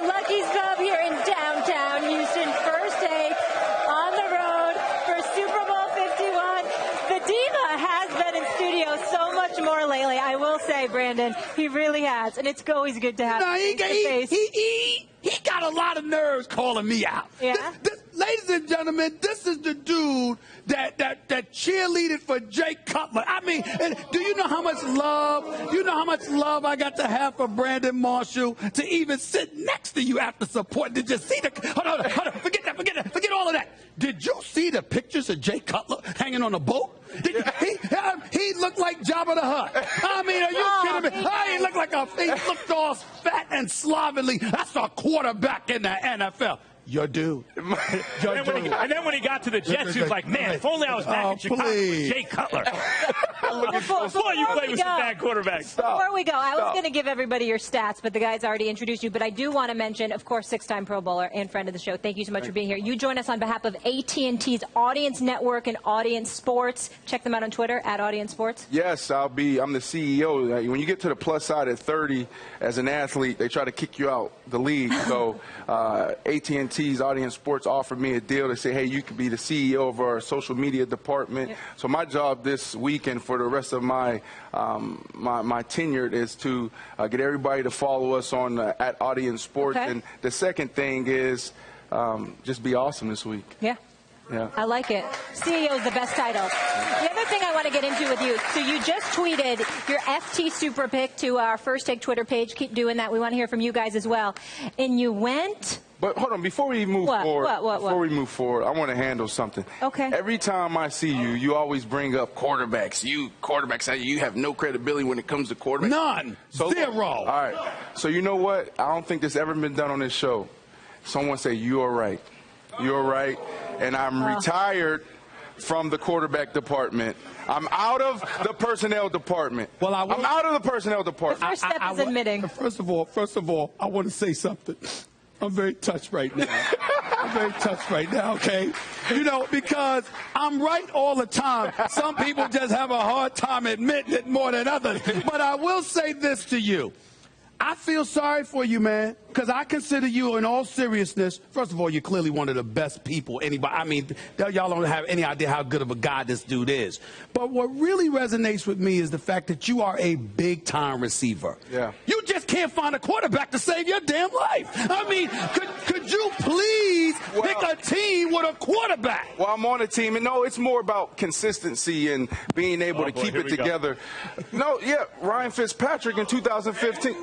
at Lucky's Pub here in downtown Houston. First day on the road for Super Bowl 51. The Diva has been in studio so much more lately, I will say, Brandon. He really has, and it's always good to have him face to face. He got a lot of nerves calling me out. Yeah? Ladies and gentlemen, this is the dude that cheerleaded for Jay Cutler. I mean, do you know how much love I got to have for Brandon Marshall to even sit next to you after support? Did you see the hold on, forget all of that. Did you see the pictures of Jay Cutler hanging on a boat? He looked like Jabba the Hutt. I mean, are you kidding me? He looked like he looked all fat and slovenly. That's a quarterback in the NFL. Your dude. And then when he got to the Jets, he was like, man, if only I was back in Chicago with Jay Cutler. Before you play with some bad quarterbacks. Before we go, I was going to give everybody your stats, but the guys already introduced you. But I do want to mention, of course, 6-time Pro Bowler and friend of the show. Thank you so much for being here. You join us on behalf of AT&T's Audience Network and Audience Sports. Check them out on Twitter, @AudienceSports. Yes, I'm the CEO. When you get to the plus side at 30 as an athlete, they try to kick you out the league. So AT&T's Audience Sports offered me a deal. They say, hey, you could be the CEO of our social media department. Yep. So my job this weekend for the rest of my tenure is to get everybody to follow us on @Audience Sports. Okay. And the second thing is just be awesome this week. Yeah. Yeah. I like it. CEO is the best title. The other thing I want to get into with you, so you just tweeted your FT Super Pick to our First Take Twitter page. Keep doing that. We want to hear from you guys as well. And you went... But hold on, before we move forward, I want to handle something. Okay. Every time I see you, you always bring up quarterbacks. You have no credibility when it comes to quarterbacks. None. Zero. All right. So you know what? I don't think this ever been done on this show. Someone say, you're right. You're right. And I'm retired from the quarterback department. I'm out of the personnel department. Well, I'm out of the personnel department. The first step is admitting. First of all, I want to say something. I'm very touched right now. Okay? You know, because I'm right all the time. Some people just have a hard time admitting it more than others. But I will say this to you. I feel sorry for you, man, because I consider you, in all seriousness, first of all, you're clearly one of the best people anybody. I mean, y'all don't have any idea how good of a guy this dude is. But what really resonates with me is the fact that you are a big-time receiver. Yeah. You just can't find a quarterback to save your damn life. I mean, could you please pick a team with a quarterback? Well, I'm on a team, and no, it's more about consistency and being able to keep it together. No, yeah, Ryan Fitzpatrick in 2015.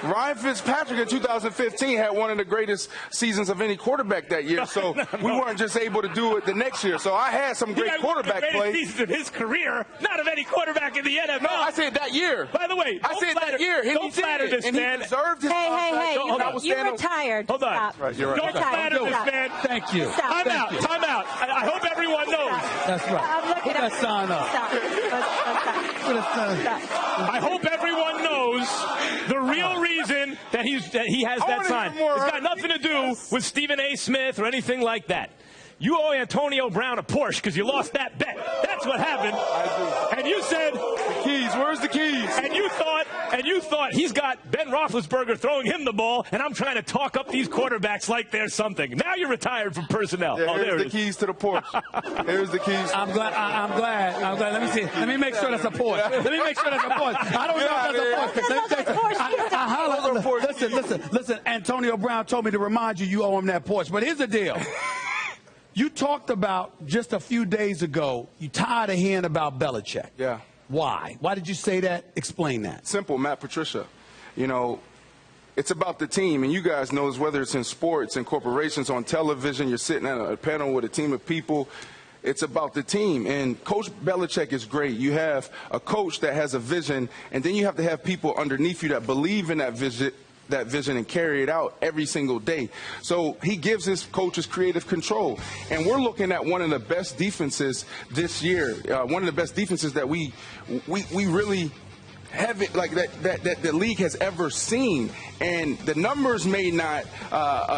Ryan Fitzpatrick in 2015 had one of the greatest seasons of any quarterback that year, so we weren't just able to do it the next year. So I had some great quarterback play. One of the greatest seasons of his career, not of any quarterback in the NFL. No, I said that year. By the way, I said that year. Don't flatter this man. He deserved his contract. You're retired. Hold on. Right, you're right. Don't flatter this man. Thank you. Time out. I hope everyone knows. That's right. Put that sign up. I hope everyone knows the real reason that he has that sign. It's got nothing to do with Stephen A. Smith or anything like that. You owe Antonio Brown a Porsche because you lost that bet. That's what happened. I do. And you said the keys. Where's the keys? And you thought he's got Ben Roethlisberger throwing him the ball, and I'm trying to talk up these quarterbacks like they're something. Now you're retired from personnel. Yeah, here's the keys to the Porsche. Here's the keys. I'm glad. Let me see. Let me make sure that's a Porsche. I don't know if that's a Porsche. Listen. Antonio Brown told me to remind you owe him that Porsche. But here's the deal. You talked about just a few days ago, you tired of hearing about Belichick. Yeah. Why? Why did you say that? Explain that. Simple, Matt Patricia. You know, it's about the team, and you guys know whether it's in sports and corporations, on television, you're sitting at a panel with a team of people. It's about the team, and Coach Belichick is great. You have a coach that has a vision, and then you have to have people underneath you that believe in that vision and carry it out every single day. So he gives his coaches creative control. And we're looking at one of the best defenses this year, one of the best defenses that we really that the league has ever seen. And the numbers may not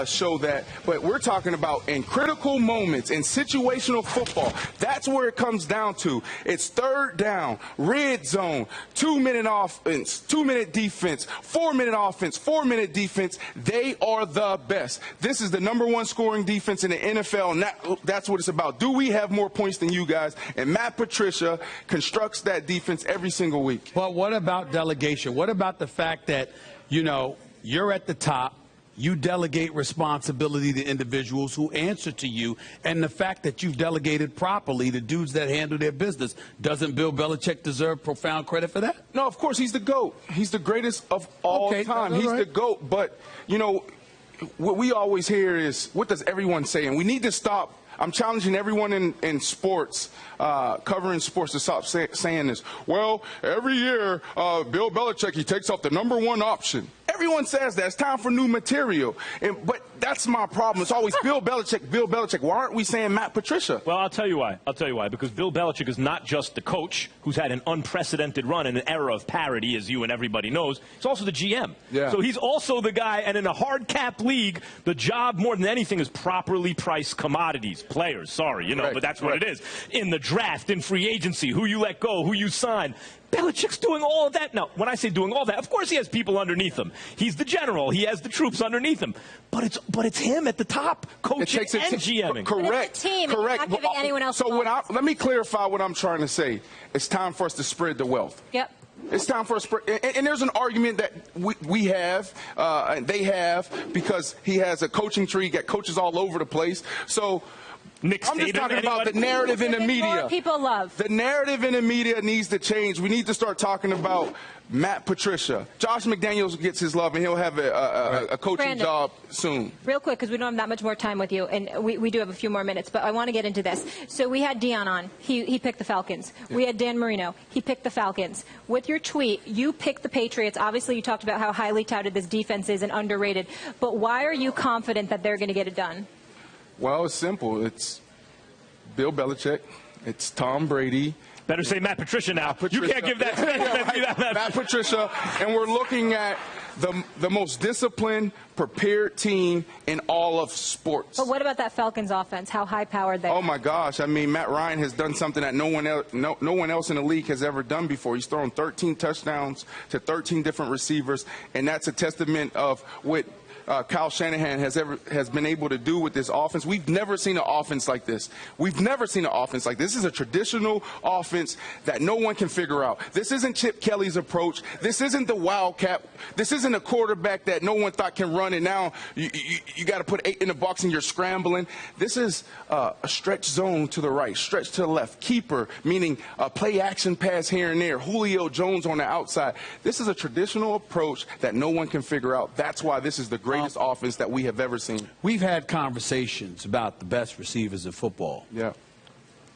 show that, but we're talking about in critical moments, in situational football. That's where it comes down to. It's third down, red zone, 2-minute offense, 2-minute defense, 4-minute offense, 4-minute defense. They are the best. This is the #1 scoring defense in the NFL, and that's what it's about. Do we have more points than you guys? And Matt Patricia constructs that defense every single week. But what about delegation? What about the fact that, you're at the top, you delegate responsibility to individuals who answer to you, and the fact that you've delegated properly to dudes that handle their business? Doesn't Bill Belichick deserve profound credit for that? No, of course, he's the GOAT. He's the greatest of all time. He's the GOAT. But, what we always hear is, what does everyone say? And we need to stop. I'm challenging everyone in sports, covering sports, to stop saying this. Well, every year, Bill Belichick, he takes off the #1 option. Everyone says that. It's time for new material. But that's my problem. It's always Bill Belichick, Bill Belichick. Why aren't we saying Matt Patricia? Well, I'll tell you why. Because Bill Belichick is not just the coach who's had an unprecedented run in an era of parity, as you and everybody knows. He's also the GM. Yeah. So he's also the guy, and in a hard cap league, the job more than anything is properly priced commodities, players, but that's what it is. In the draft, in free agency, who you let go, who you sign. Belichick's doing all of that. Now, when I say doing all that, of course he has people underneath him. He's the general. He has the troops underneath him. But it's him at the top, coaching and GMing. Correct. It's a team. Correct. It's not giving anyone else Let me clarify what I'm trying to say. It's time for us to spread the wealth. Yep. It's time for us, and there's an argument that we have, and they have, because he has a coaching tree, got coaches all over the place. So Nick I'm just talking about the narrative in the media. More people love. The narrative in the media needs to change. We need to start talking about Matt Patricia. Josh McDaniels gets his love, and he'll have a coaching Brandon, job soon. Real quick, because we don't have that much more time with you, and we do have a few more minutes, but I want to get into this. So we had Dion on. He picked the Falcons. Yeah. We had Dan Marino. He picked the Falcons. With your tweet, you picked the Patriots. Obviously, you talked about how highly touted this defense is and underrated. But why are you confident that they're going to get it done? Well, it's simple. It's Bill Belichick. It's Tom Brady. Better say Matt Patricia now. You can't give that. Matt Patricia. And we're looking at the most disciplined, prepared team in all of sports. But what about that Falcons offense? How high-powered they are? Oh, my gosh. I mean, Matt Ryan has done something that no one else in the league has ever done before. He's thrown 13 touchdowns to 13 different receivers, and that's a testament of what Kyle Shanahan has been able to do with this offense. We've never seen an offense like this. We've never seen an offense like this. This is a traditional offense that no one can figure out. This isn't Chip Kelly's approach. This isn't the Wildcat. This isn't a quarterback that no one thought can run, and now you got to put 8 in the box and you're scrambling. This is a stretch zone to the right, stretch to the left, keeper, meaning a play action pass here and there, Julio Jones on the outside. This is a traditional approach that no one can figure out. That's why this is the greatest offense that we have ever seen. We've had conversations about the best receivers in football. Yeah.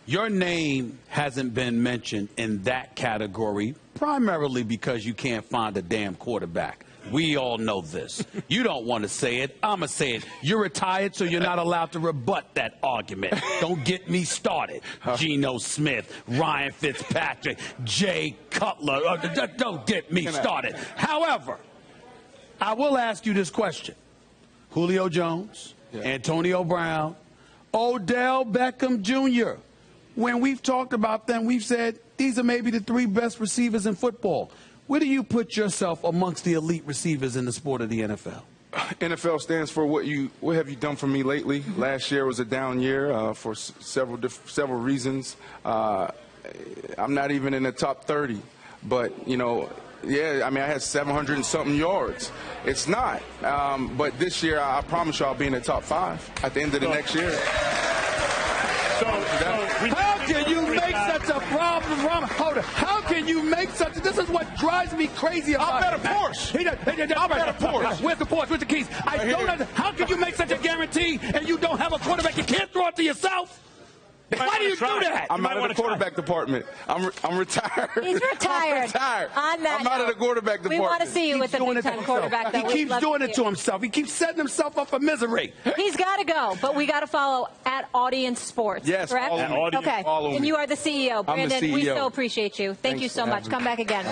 Your name hasn't been mentioned in that category, primarily because you can't find a damn quarterback. We all know this. You don't want to say it. I'm going to say it. You're retired, so you're not allowed to rebut that argument. Don't get me started. Geno Smith, Ryan Fitzpatrick, Jay Cutler. Don't get me started. However, I will ask you this question. Julio Jones, Antonio Brown, Odell Beckham Jr. When we've talked about them, we've said these are maybe the 3 best receivers in football. Where do you put yourself amongst the elite receivers in the sport of the NFL? NFL stands for what have you done for me lately? Last year was a down year for several reasons. I'm not even in the top 30, but yeah, I mean, I had 700 and something yards. It's not. But this year, I promise you I'll be in the top 5 at the end of the next year. How can you make such a problem? Hold on. How can you make such a... This is what drives me crazy about I'll bet a Porsche. I'll bet a Porsche. Where's the Porsche? Where's the keys? I don't understand. How can you make such a guarantee and you don't have a quarterback? You can't throw it to yourself? Why do you do that? I'm out of the quarterback department. I'm retired. He's retired. I'm retired. On that I'm out of the quarterback department. We want to see you with the big-time quarterback. He keeps doing it to himself. He keeps setting himself up for misery. He's got to go, but we got to follow at Audience Sports. Yes, correct? follow me. Okay. Follow me. And you are the CEO, Brandon. I'm the CEO. We so appreciate you. Thank you so much. Come back again.